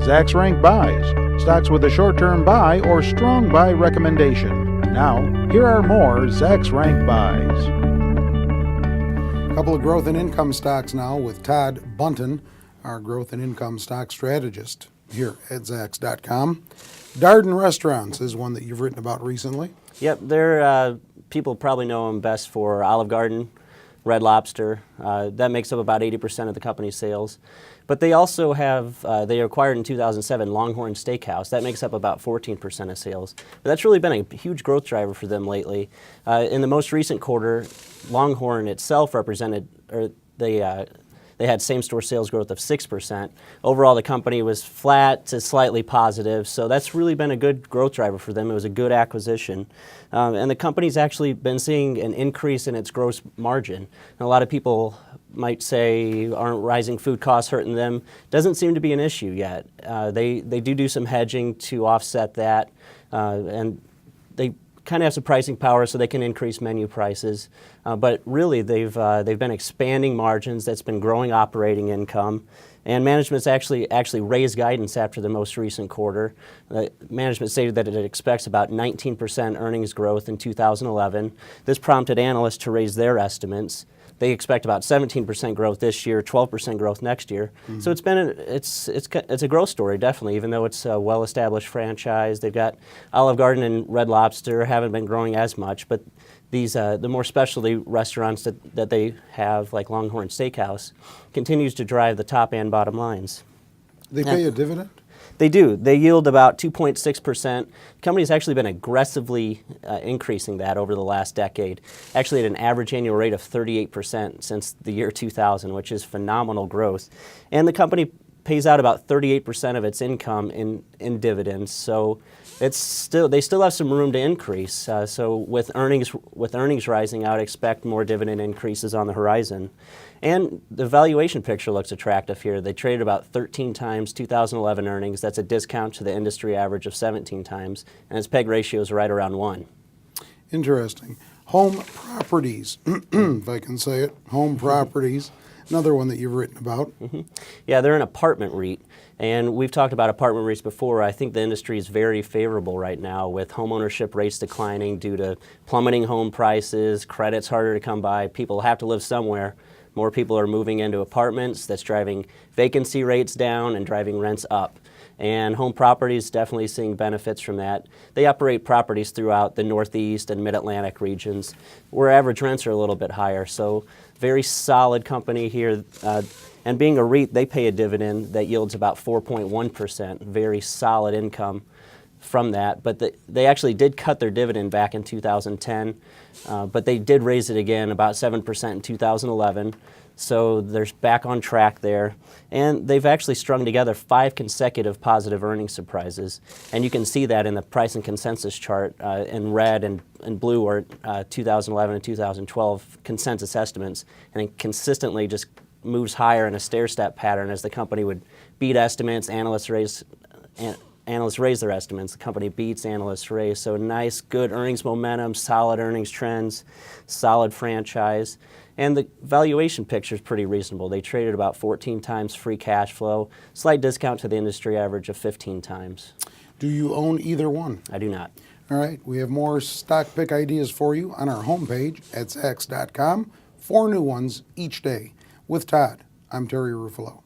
Zacks Rank Buys, stocks with a short-term buy or strong buy recommendation. Now, here are more Zacks Rank Buys. A couple of growth and income stocks now with Todd Bunton, our growth and income stock strategist here at Zacks.com. Darden Restaurants is one that you've written about recently. Yep, they're people probably know them best for Olive Garden, Red Lobster. That makes up about 80% of the company's sales. But they also have, they acquired in 2007 Longhorn Steakhouse. That makes up about 14% of sales. But that's really been a huge growth driver for them lately. In the most recent quarter, Longhorn itself represented, or they had same-store sales growth of 6%. Overall, the company was flat to slightly positive, so that's really been a good growth driver for them. It was a good acquisition. And the company's actually been seeing an increase in its gross margin. And a lot of people might say, aren't rising food costs hurting them? Doesn't seem to be an issue yet. They do some hedging to offset that, and they kind of have some pricing power so they can increase menu prices. But really, they've been expanding margins. That's been growing operating income. And management's actually raised guidance after the most recent quarter. Management stated that it expects about 19% earnings growth in 2011. This prompted analysts to raise their estimates. They expect about 17% growth this year, 12% growth next year. Mm-hmm. So it's a growth story, definitely, even though it's a well-established franchise. They've got Olive Garden and Red Lobster haven't been growing as much, but these the more specialty restaurants that they have, like Longhorn Steakhouse, continues to drive the top and bottom lines. They pay a dividend? They do. They yield about 2.6%. The company's actually been aggressively increasing that over the last decade, actually at an average annual rate of 38% since the year 2000, which is phenomenal growth. And the company pays out about 38% of its income in dividends. So they still have some room to increase. So with earnings rising, I would expect more dividend increases on the horizon. And the valuation picture looks attractive here. They traded about 13 times 2011 earnings. That's a discount to the industry average of 17 times, and its PEG ratio is right around 1. Interesting. Home Properties, if I can say it, Home Properties, another one that you've written about. Mm-hmm. Yeah, they're an apartment REIT, and we've talked about apartment REITs before. I think the industry is very favorable right now with home ownership rates declining due to plummeting home prices, credit's harder to come by, people have to live somewhere. More people are moving into apartments. That's driving vacancy rates down and driving rents up. And Home Properties definitely seeing benefits from that. They operate properties throughout the Northeast and Mid-Atlantic regions where average rents are a little bit higher. So very solid company here. And being a REIT, they pay a dividend that yields about 4.1%. Very solid income from that, but they actually did cut their dividend back in 2010, but they did raise it again about 7% in 2011, so they're back on track there. And they've actually strung together 5 consecutive positive earnings surprises, and you can see that in the price and consensus chart in red and blue are 2011 and 2012 consensus estimates, and it consistently just moves higher in a stair-step pattern as the company would beat estimates, analysts raise their estimates, the company beats, analysts raise. So nice, good earnings momentum, solid earnings trends, solid franchise. And the valuation picture is pretty reasonable. They traded about 14 times free cash flow, slight discount to the industry average of 15 times. Do you own either one? I do not. All right, we have more stock pick ideas for you on our homepage at Zacks.com. 4 new ones each day. With Todd, I'm Terry Ruffalo.